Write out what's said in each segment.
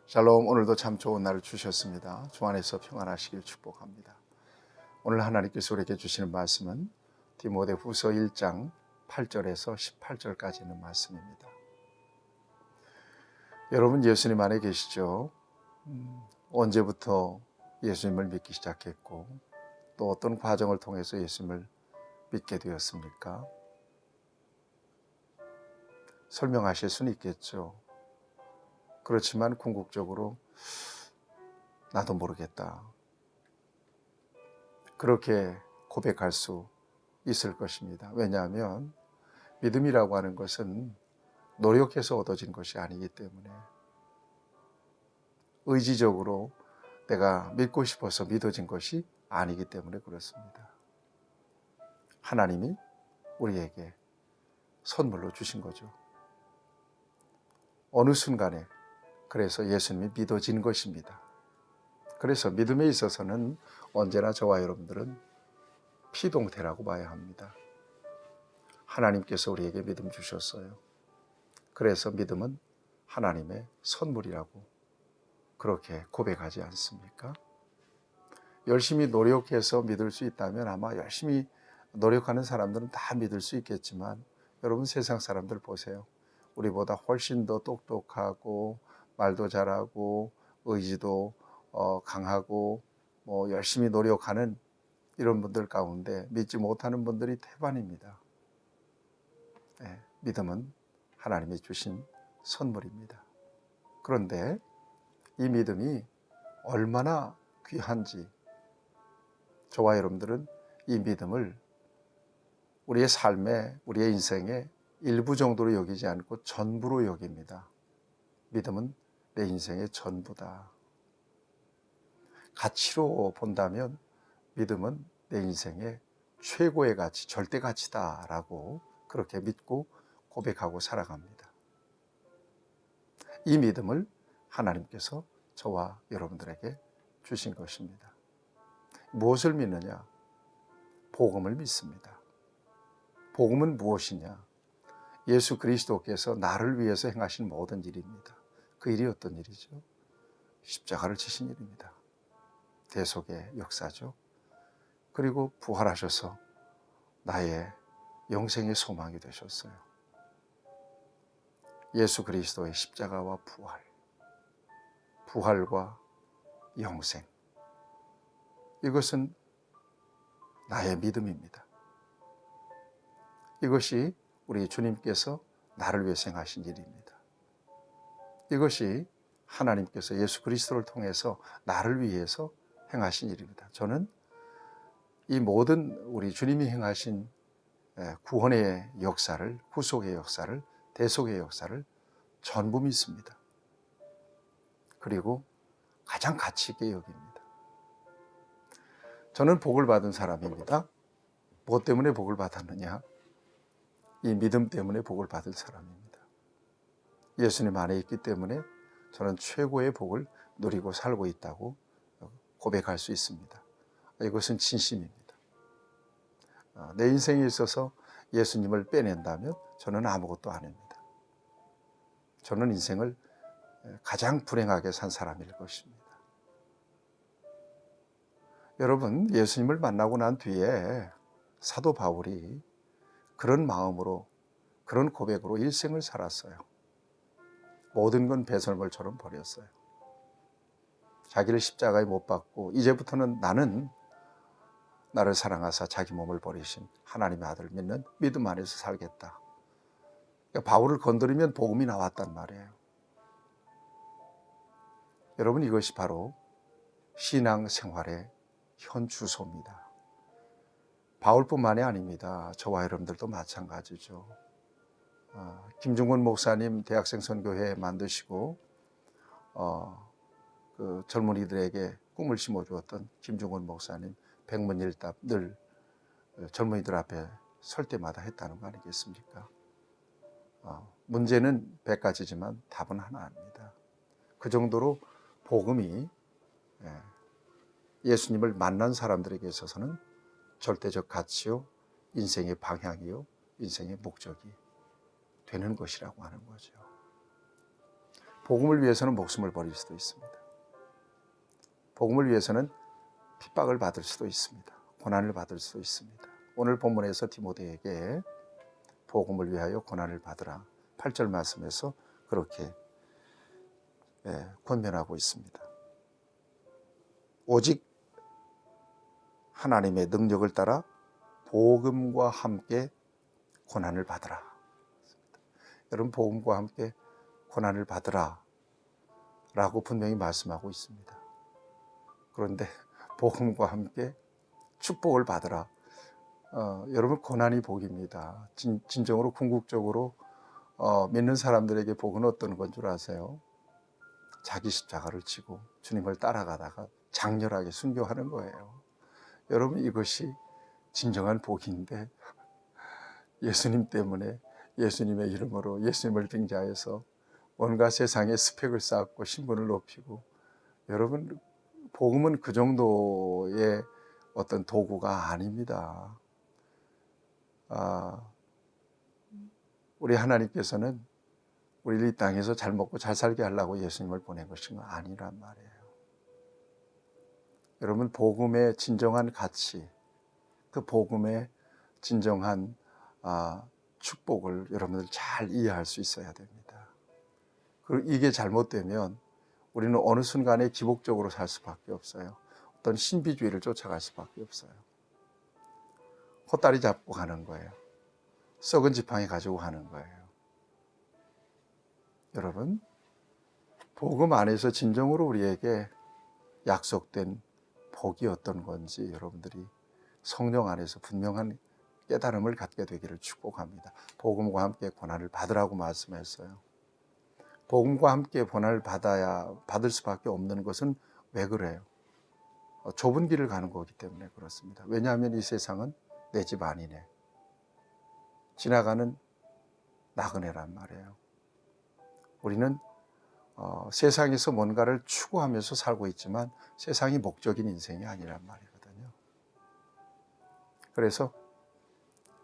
샬롬. 오늘도 참 좋은 날을 주셨습니다. 주 안에서 평안하시길 축복합니다. 오늘 하나님께서 우리에게 주시는 말씀은 디모데후서 1장 8절에서 18절까지 있는 말씀입니다. 여러분, 예수님 안에 계시죠? 언제부터 예수님을 믿기 시작했고 또 어떤 과정을 통해서 예수님을 믿게 되었습니까? 설명하실 수는 있겠죠. 그렇지만 궁극적으로 나도 모르겠다, 그렇게 고백할 수 있을 것입니다. 왜냐하면 믿음이라고 하는 것은 노력해서 얻어진 것이 아니기 때문에, 의지적으로 내가 믿고 싶어서 믿어진 것이 아니기 때문에 그렇습니다. 하나님이 우리에게 선물로 주신 거죠. 어느 순간에 그래서 예수님이 믿어진 것입니다. 그래서 믿음에 있어서는 언제나 저와 여러분들은 피동태라고 봐야 합니다. 하나님께서 우리에게 믿음 주셨어요. 그래서 믿음은 하나님의 선물이라고 그렇게 고백하지 않습니까? 열심히 노력해서 믿을 수 있다면 아마 열심히 노력하는 사람들은 다 믿을 수 있겠지만, 여러분 세상 사람들 보세요. 우리보다 훨씬 더 똑똑하고 말도 잘하고 의지도 강하고 열심히 노력하는 이런 분들 가운데 믿지 못하는 분들이 태반입니다. 믿음은 하나님이 주신 선물입니다. 그런데 이 믿음이 얼마나 귀한지, 저와 여러분들은 이 믿음을 우리의 삶에, 우리의 인생의 일부 정도로 여기지 않고 전부로 여깁니다. 믿음은 내 인생의 전부다. 가치로 본다면 믿음은 내 인생의 최고의 가치, 절대 가치다라고 그렇게 믿고 고백하고 살아갑니다. 이 믿음을 하나님께서 저와 여러분들에게 주신 것입니다. 무엇을 믿느냐? 복음을 믿습니다. 복음은 무엇이냐? 예수 그리스도께서 나를 위해서 행하신 모든 일입니다. 그 일이 어떤 일이죠? 십자가를 지신 일입니다. 대속의 역사죠. 그리고 부활하셔서 나의 영생의 소망이 되셨어요. 예수 그리스도의 십자가와 부활과 영생, 이것은 나의 믿음입니다. 이것이 우리 주님께서 나를 위해서 행하신 일입니다. 이것이 하나님께서 예수 그리스도를 통해서 나를 위해서 행하신 일입니다. 저는 이 모든 우리 주님이 행하신 구원의 역사를, 구속의 역사를, 대속의 역사를 전부 믿습니다. 그리고 가장 가치 있게 여깁니다. 저는 복을 받은 사람입니다. 무엇 때문에 복을 받았느냐? 이 믿음 때문에 복을 받은 사람입니다. 예수님 안에 있기 때문에 저는 최고의 복을 누리고 살고 있다고 고백할 수 있습니다. 이것은 진심입니다. 내 인생에 있어서 예수님을 빼낸다면 저는 아무것도 아닙니다. 저는 인생을 가장 불행하게 산 사람일 것입니다. 여러분, 예수님을 만나고 난 뒤에 사도 바울이 그런 마음으로, 그런 고백으로 일생을 살았어요. 모든 건 배설물처럼 버렸어요. 자기를 십자가에 못 박고 이제부터는 나는 나를 사랑하사 자기 몸을 버리신 하나님의 아들을 믿는 믿음 안에서 살겠다. 그러니까 바울을 건드리면 복음이 나왔단 말이에요. 여러분, 이것이 바로 신앙생활의 현 주소입니다. 바울뿐만이 아닙니다. 저와 여러분들도 마찬가지죠. 김중근 목사님 대학생 선교회 만드시고 그 젊은이들에게 꿈을 심어주었던 김중근 목사님, 백문일답 늘 젊은이들 앞에 설 때마다 했다는 거 아니겠습니까? 문제는 100가지지만 답은 하나입니다. 그 정도로 복음이 예수님을 만난 사람들에게 있어서는 절대적 가치요, 인생의 방향이요, 인생의 목적이 되는 것이라고 하는 거죠. 복음을 위해서는 목숨을 버릴 수도 있습니다. 복음을 위해서는 핍박을 받을 수도 있습니다. 고난을 받을 수도 있습니다. 오늘 본문에서 디모데에게 복음을 위하여 고난을 받으라 8절 말씀에서 그렇게 권면하고 있습니다. 오직 하나님의 능력을 따라 복음과 함께 고난을 받으라. 여러분, 복음과 함께 고난을 받으라 라고 분명히 말씀하고 있습니다. 그런데 복음과 함께 축복을 받으라. 여러분, 고난이 복입니다. 진정으로 궁극적으로 믿는 사람들에게 복은 어떤 건 줄 아세요? 자기 십자가를 지고 주님을 따라가다가 장렬하게 순교하는 거예요. 여러분, 이것이 진정한 복인데 예수님 때문에 예수님의 이름으로 예수님을 등자해서 온갖 세상의 스펙을 쌓고 신분을 높이고, 여러분, 복음은 그 정도의 어떤 도구가 아닙니다. 우리 하나님께서는 우리를 이 땅에서 잘 먹고 잘 살게 하려고 예수님을 보낸 것이 아니란 말이에요. 여러분, 복음의 진정한 가치, 그 복음의 진정한 축복을 여러분들 잘 이해할 수 있어야 됩니다. 그리고 이게 잘못되면 우리는 어느 순간에 기복적으로 살 수밖에 없어요. 어떤 신비주의를 쫓아갈 수밖에 없어요. 헛다리 잡고 가는 거예요. 썩은 지팡이 가지고 가는 거예요. 여러분, 복음 안에서 진정으로 우리에게 약속된 복이 어떤 건지 여러분들이 성령 안에서 분명한 깨달음을 갖게 되기를 축복합니다. 복음과 함께 고난을 받으라고 말씀했어요. 복음과 함께 고난을 받을 수밖에 없는 것은 왜 그래요? 좁은 길을 가는 거기 때문에 그렇습니다. 왜냐하면 이 세상은 내 집 아니네. 지나가는 나그네란 말이에요. 우리는 세상에서 뭔가를 추구하면서 살고 있지만 세상이 목적인 인생이 아니란 말이거든요. 그래서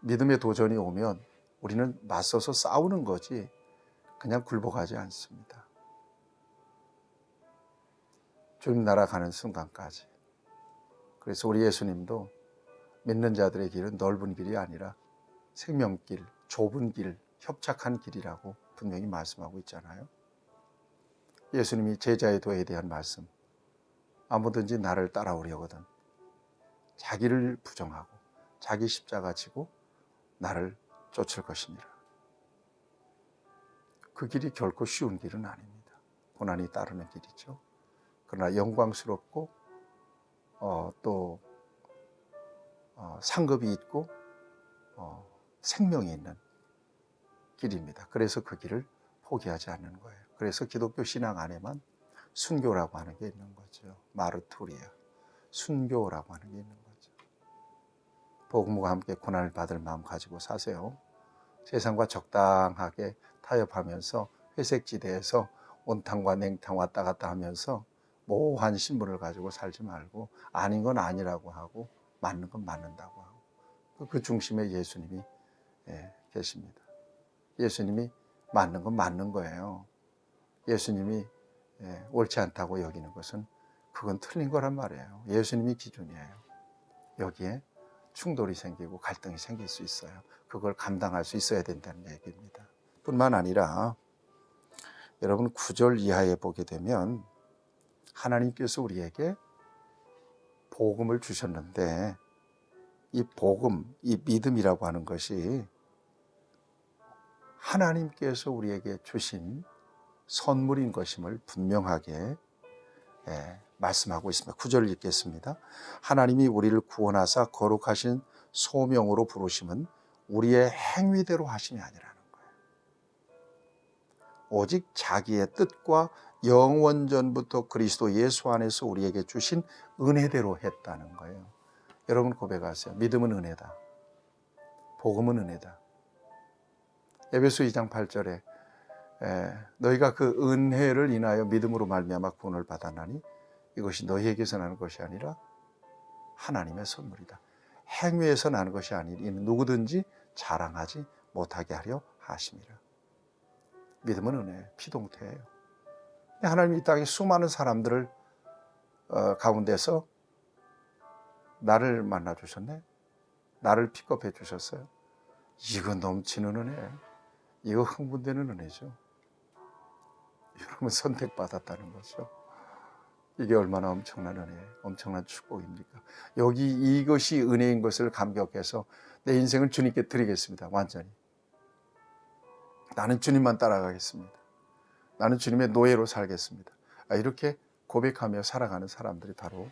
믿음의 도전이 오면 우리는 맞서서 싸우는 거지 그냥 굴복하지 않습니다. 주님 나라 가는 순간까지. 그래서 우리 예수님도 믿는 자들의 길은 넓은 길이 아니라 생명길, 좁은 길, 협착한 길이라고 분명히 말씀하고 있잖아요. 예수님이 제자의 도에 대한 말씀, 아무든지 나를 따라오려거든 자기를 부정하고 자기 십자가 지고 나를 쫓을 것이니라. 그 길이 결코 쉬운 길은 아닙니다. 고난이 따르는 길이죠. 그러나 영광스럽고 또 상급이 있고 생명이 있는 길입니다. 그래서 그 길을 포기하지 않는 거예요. 그래서 기독교 신앙 안에만 순교라고 하는 게 있는 거죠. 마르투리아, 순교라고 하는 게 있는 거죠. 복음과 함께 고난을 받을 마음 가지고 사세요. 세상과 적당하게 타협하면서 회색지대에서 온탕과 냉탕 왔다 갔다 하면서 모호한 신분을 가지고 살지 말고 아닌 건 아니라고 하고 맞는 건 맞는다고 하고 그 중심에 예수님이 계십니다. 예수님이 맞는 건 맞는 거예요. 예수님이 옳지 않다고 여기는 것은 그건 틀린 거란 말이에요. 예수님이 기준이에요. 여기에 충돌이 생기고 갈등이 생길 수 있어요. 그걸 감당할 수 있어야 된다는 얘기입니다. 뿐만 아니라 여러분 9절 이하에 보게 되면 하나님께서 우리에게 복음을 주셨는데 이 복음, 이 믿음이라고 하는 것이 하나님께서 우리에게 주신 선물인 것임을 분명하게 말씀하고 있습니다. 9절 읽겠습니다. 하나님이 우리를 구원하사 거룩하신 소명으로 부르심은 우리의 행위대로 하심이 아니라는 거예요. 오직 자기의 뜻과 영원전부터 그리스도 예수 안에서 우리에게 주신 은혜대로 했다는 거예요. 여러분 고백하세요. 믿음은 은혜다. 복음은 은혜다. 에베소 2장 8절에 너희가 그 은혜를 인하여 믿음으로 말미암아 구원을 받았나니 이것이 너희에게서 나는 것이 아니라 하나님의 선물이다. 행위에서 나는 것이 아니니 이는 누구든지 자랑하지 못하게 하려 하심이라. 믿음은 은혜, 피동태예요. 하나님이 이 땅에 수많은 사람들을 가운데서 나를 만나 주셨네. 나를 픽업해 주셨어요. 이거 넘치는 은혜, 이거 흥분되는 은혜죠. 여러분 선택받았다는 거죠. 이게 얼마나 엄청난 은혜, 엄청난 축복입니까? 여기 이것이 은혜인 것을 감격해서 내 인생을 주님께 드리겠습니다. 완전히. 나는 주님만 따라가겠습니다. 나는 주님의 노예로 살겠습니다. 이렇게 고백하며 살아가는 사람들이 바로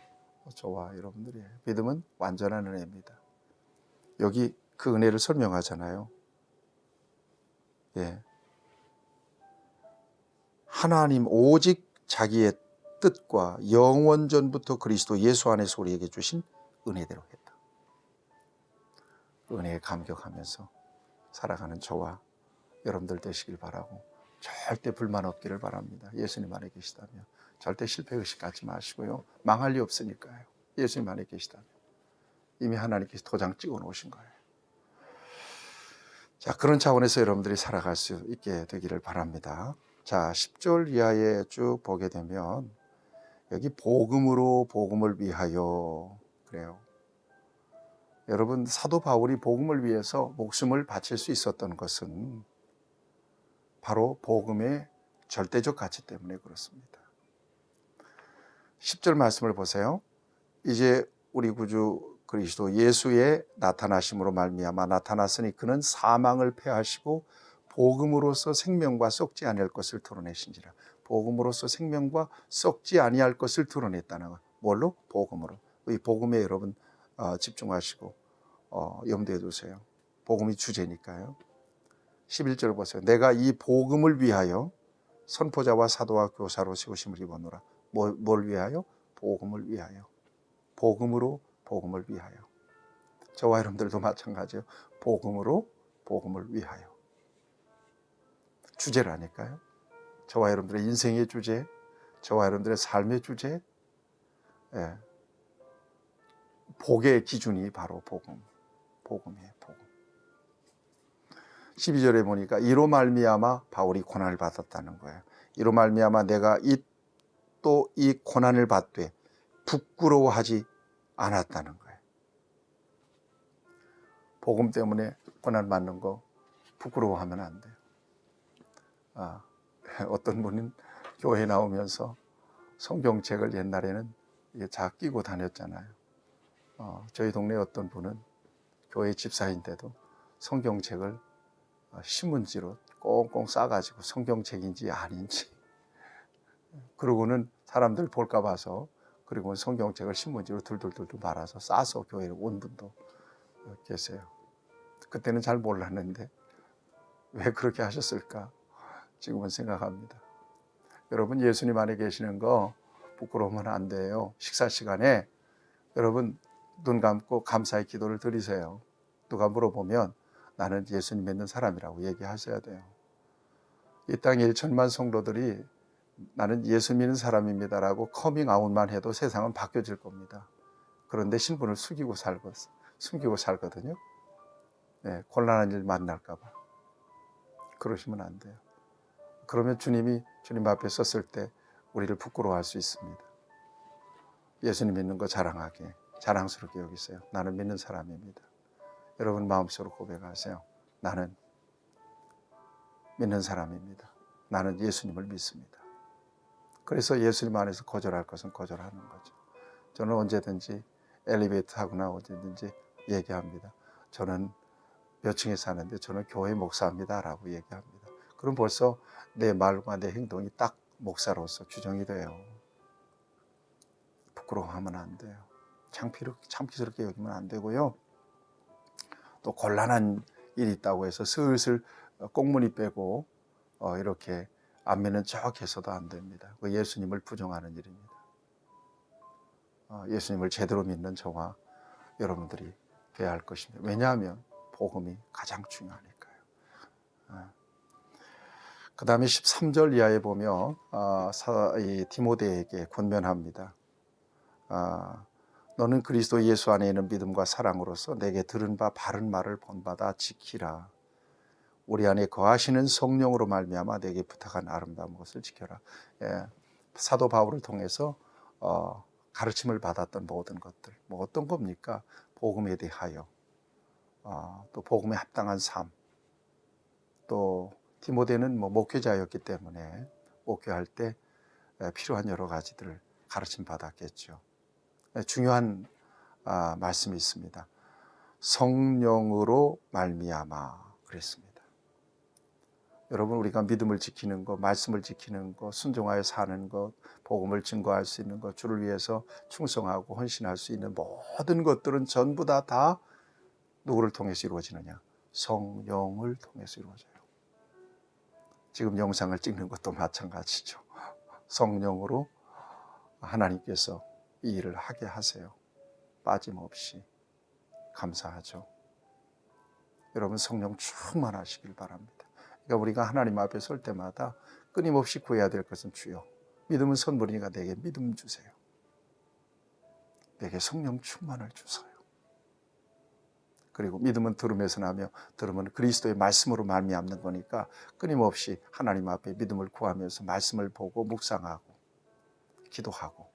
저와 여러분들이에요. 믿음은 완전한 은혜입니다. 여기 그 은혜를 설명하잖아요. 예. 하나님 오직 자기의 뜻과 영원 전부터 그리스도 예수 안에서 우리에게 주신 은혜대로 했다. 은혜에 감격하면서 살아가는 저와 여러분들 되시길 바라고, 절대 불만 없기를 바랍니다. 예수님 안에 계시다면 절대 실패 의식 갖지 마시고요. 망할 리 없으니까요. 예수님 안에 계시다면 이미 하나님께서 도장 찍어 놓으신 거예요. 자, 그런 차원에서 여러분들이 살아갈 수 있게 되기를 바랍니다. 자, 10절 이하에 쭉 보게 되면 여기 복음으로 복음을 위하여 그래요. 여러분, 사도 바울이 복음을 위해서 목숨을 바칠 수 있었던 것은 바로 복음의 절대적 가치 때문에 그렇습니다. 10절 말씀을 보세요. 이제 우리 구주 그리스도 예수의 나타나심으로 말미암아 나타났으니 그는 사망을 패하시고 복음으로서 생명과 썩지 아니할 것을 드러내신지라. 복음으로서 생명과 썩지 아니할 것을 드러냈다는 것. 뭘로? 복음으로. 이 복음에 여러분 집중하시고 염두에 두세요. 복음이 주제니까요. 11절 보세요. 내가 이 복음을 위하여 선포자와 사도와 교사로 세우심을 입었노라. 뭘 위하여? 복음을 위하여. 복음으로 복음을 위하여. 저와 여러분들도 마찬가지예요. 복음으로 복음을 위하여. 주제라니까요. 저와 여러분들의 인생의 주제, 저와 여러분들의 삶의 주제, 예. 복의 기준이 바로 복음. 복음이에요. 복음. 12절에 보니까 이로 말미암아 바울이 고난을 받았다는 거예요. 이로 말미암아 내가 또 이 고난을 받되 부끄러워하지 않았다는 거예요. 복음 때문에 고난 받는 거 부끄러워하면 안 돼요. 어떤 분은 교회 나오면서 성경책을 옛날에는 다 끼고 다녔잖아요. 저희 동네 어떤 분은 교회 집사인데도 성경책을 신문지로 꽁꽁 싸가지고 성경책인지 아닌지, 그러고는 사람들 볼까 봐서 그리고 성경책을 신문지로 둘둘둘 말아서 싸서 교회에 온 분도 계세요. 그때는 잘 몰랐는데 왜 그렇게 하셨을까 지금은 생각합니다. 여러분, 예수님 안에 계시는 거 부끄러우면 안 돼요. 식사 시간에 여러분 눈 감고 감사의 기도를 드리세요. 누가 물어보면 나는 예수님 믿는 사람이라고 얘기하셔야 돼요. 이 땅 1천만 성도들이 나는 예수 믿는 사람입니다라고 커밍아웃만 해도 세상은 바뀌어질 겁니다. 그런데 신분을 숨기고 살거든요. 네, 곤란한 일 만날까 봐. 그러시면 안 돼요. 그러면 주님이 주님 앞에 섰을 때 우리를 부끄러워할 수 있습니다. 예수님 믿는 거 자랑스럽게 여기세요. 나는 믿는 사람입니다. 여러분 마음속으로 고백하세요. 나는 믿는 사람입니다. 나는 예수님을 믿습니다. 그래서 예수님 안에서 거절할 것은 거절하는 거죠. 저는 언제든지 엘리베이터 타거나 언제든지 얘기합니다. 저는 몇 층에 사는데 저는 교회 목사입니다 라고 얘기합니다. 그럼 벌써 내 말과 내 행동이 딱 목사로서 규정이 돼요. 부끄러워하면 안 돼요. 창피스럽게 여기면 안 되고요. 또 곤란한 일이 있다고 해서 슬슬 꽁무니 빼고 이렇게 안면은 척 해서도 안 됩니다. 그 예수님을 부정하는 일입니다. 예수님을 제대로 믿는 저와 여러분들이 돼야 할 것입니다. 왜냐하면 복음이 가장 중요하니까요. 그 다음에 13절 이하에 보면 디모데에게 권면합니다. 너는 그리스도 예수 안에 있는 믿음과 사랑으로서 내게 들은 바 바른 말을 본받아 지키라. 우리 안에 거하시는 성령으로 말미암아 내게 부탁한 아름다운 것을 지켜라. 예, 사도 바울을 통해서 가르침을 받았던 모든 것들, 뭐 어떤 겁니까? 복음에 대하여, 또 복음에 합당한 삶, 또 디모데는 뭐 목회자였기 때문에 목회할 때 필요한 여러 가지들을 가르침 받았겠죠. 중요한 말씀이 있습니다. 성령으로 말미암아 그랬습니다. 여러분, 우리가 믿음을 지키는 것, 말씀을 지키는 것, 순종하여 사는 것, 복음을 증거할 수 있는 것, 주를 위해서 충성하고 헌신할 수 있는 모든 것들은 전부 다 누구를 통해서 이루어지느냐? 성령을 통해서 이루어져요. 지금 영상을 찍는 것도 마찬가지죠. 성령으로 하나님께서 이 일을 하게 하세요. 빠짐없이. 감사하죠. 여러분, 성령 충만하시길 바랍니다. 그러니까 우리가 하나님 앞에 설 때마다 끊임없이 구해야 될 것은 주여, 믿음은 선물이니까 내게 믿음 주세요. 내게 성령 충만을 주세요. 그리고 믿음은 들음에서 나며 들음은 그리스도의 말씀으로 말미암는 거니까 끊임없이 하나님 앞에 믿음을 구하면서 말씀을 보고 묵상하고 기도하고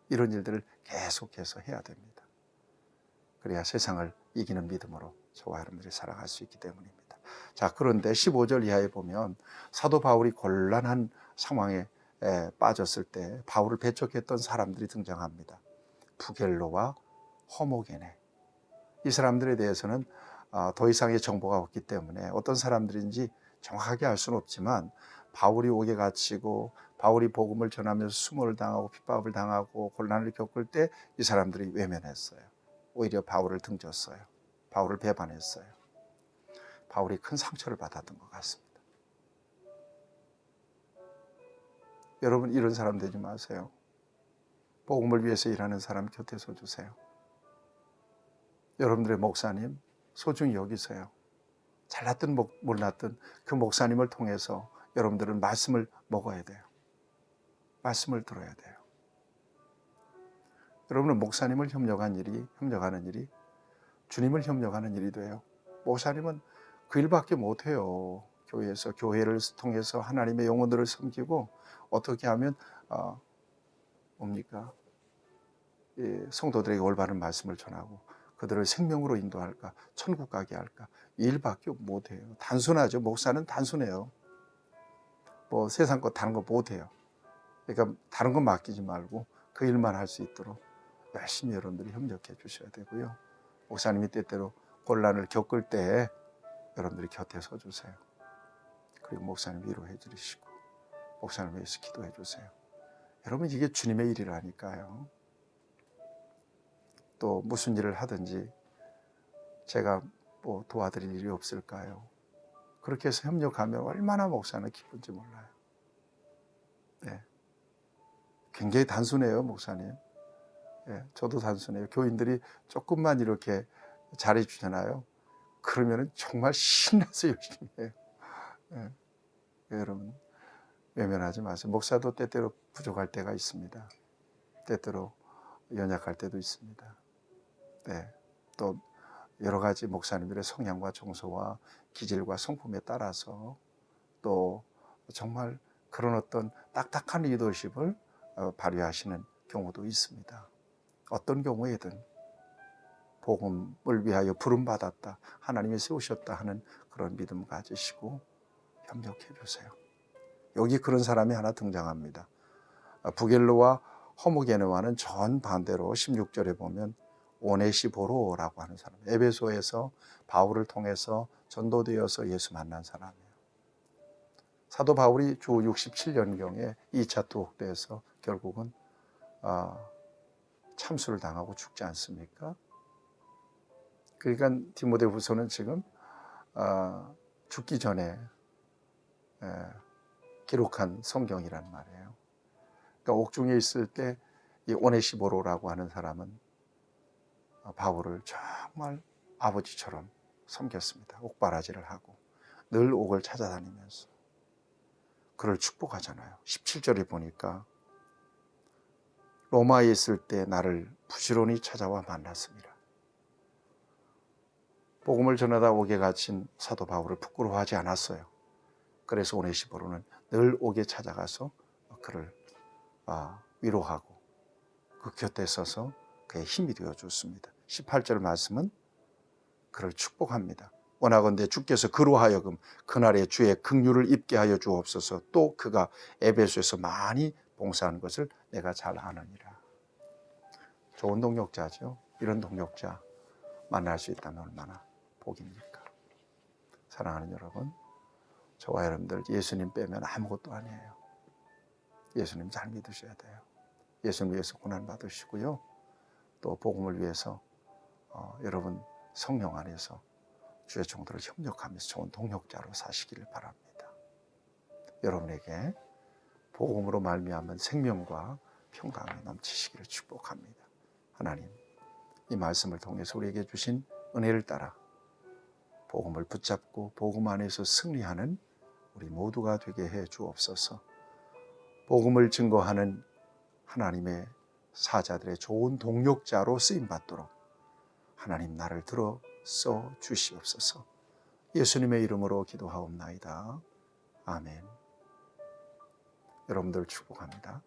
이런 일들을 계속해서 해야 됩니다. 그래야 세상을 이기는 믿음으로 저와 여러분들이 살아갈 수 있기 때문입니다. 자, 그런데 15절 이하에 보면 사도 바울이 곤란한 상황에 빠졌을 때 바울을 배척했던 사람들이 등장합니다. 부겔로와 허모게네. 이 사람들에 대해서는 더 이상의 정보가 없기 때문에 어떤 사람들인지 정확하게 알 수는 없지만 바울이 옥에 갇히고 바울이 복음을 전하면서 수모를 당하고 핍박을 당하고 곤란을 겪을 때 이 사람들이 외면했어요. 오히려 바울을 등졌어요. 바울을 배반했어요. 바울이 큰 상처를 받았던 것 같습니다. 여러분, 이런 사람 되지 마세요. 복음을 위해서 일하는 사람 곁에 서주세요. 여러분들의 목사님 소중히 여기세요. 잘났든 몰랐든 그 목사님을 통해서 여러분들은 말씀을 먹어야 돼요. 말씀을 들어야 돼요. 여러분은 목사님을 협력하는 일이 주님을 협력하는 일이 돼요. 목사님은 그 일밖에 못해요. 교회에서 교회를 통해서 하나님의 영혼들을 섬기고 어떻게 하면 성도들에게 올바른 말씀을 전하고 그들을 생명으로 인도할까, 천국 가게 할까, 이 일밖에 못해요. 단순하죠. 목사는 단순해요. 뭐 세상 거 다른 거 못해요. 그러니까 다른 거 맡기지 말고 그 일만 할 수 있도록 열심히 여러분들이 협력해 주셔야 되고요. 목사님이 때때로 곤란을 겪을 때 여러분들이 곁에 서주세요. 그리고 목사님 위로해 주시고 목사님 위해서 기도해 주세요. 여러분, 이게 주님의 일이라니까요. 또 무슨 일을 하든지 제가 뭐 도와드릴 일이 없을까요? 그렇게 해서 협력하면 얼마나 목사는 기쁜지 몰라요. 네. 굉장히 단순해요, 목사님. 네, 저도 단순해요. 교인들이 조금만 이렇게 잘해 주잖아요. 그러면 정말 신나서 열심히 해요. 네. 여러분, 외면하지 마세요. 목사도 때때로 부족할 때가 있습니다. 때때로 연약할 때도 있습니다. 네. 또 여러 가지 목사님들의 성향과 정서와 기질과 성품에 따라서 또 정말 그런 어떤 딱딱한 리더십을 발휘하시는 경우도 있습니다. 어떤 경우에든 복음을 위하여 부름받았다, 하나님이 세우셨다 하는 그런 믿음 가지시고 협력해 주세요. 여기 그런 사람이 하나 등장합니다. 부겔로와 허무게네와는 정반대로 16절에 보면 오네시보로라고 하는 사람, 에베소에서 바울을 통해서 전도되어서 예수 만난 사람이에요. 사도 바울이 주 67년경에 2차 투옥대에서 결국은 참수를 당하고 죽지 않습니까? 그러니까 디모데후서는 지금 죽기 전에 기록한 성경이란 말이에요. 그러니까 옥중에 있을 때 이 오네시보로라고 하는 사람은 바울을 정말 아버지처럼 섬겼습니다. 옥바라지를 하고 늘 옥을 찾아다니면서 그를 축복하잖아요. 17절에 보니까 로마에 있을 때 나를 부지런히 찾아와 만났습니다. 복음을 전하다 옥에 갇힌 사도 바울을 부끄러워하지 않았어요. 그래서 오네시보로는 늘 옥에 찾아가서 그를 위로하고 그 곁에 서서 그의 힘이 되어 줬습니다. 18절 말씀은 그를 축복합니다. 원하건대 주께서 그로 하여금 그날에 주의 긍휼을 입게 하여 주옵소서. 또 그가 에베소에서 많이 봉사하는 것을 내가 잘 아느니라. 좋은 동역자죠. 이런 동역자 만날 수 있다면 얼마나 복입니까? 사랑하는 여러분, 저와 여러분들 예수님 빼면 아무것도 아니에요. 예수님 잘 믿으셔야 돼요. 예수님 위해서 고난 받으시고요. 또 복음을 위해서 여러분 성령 안에서 주의 종들을 협력하면서 좋은 동역자로 사시기를 바랍니다. 여러분에게 복음으로 말미암은 생명과 평강이 넘치시기를 축복합니다. 하나님, 이 말씀을 통해서 우리에게 주신 은혜를 따라 복음을 붙잡고 복음 안에서 승리하는 우리 모두가 되게 해 주옵소서. 복음을 증거하는 하나님의 사자들의 좋은 동역자로 쓰임받도록 하나님 나를 들어 써 주시옵소서. 예수님의 이름으로 기도하옵나이다. 아멘. 여러분들 축복합니다.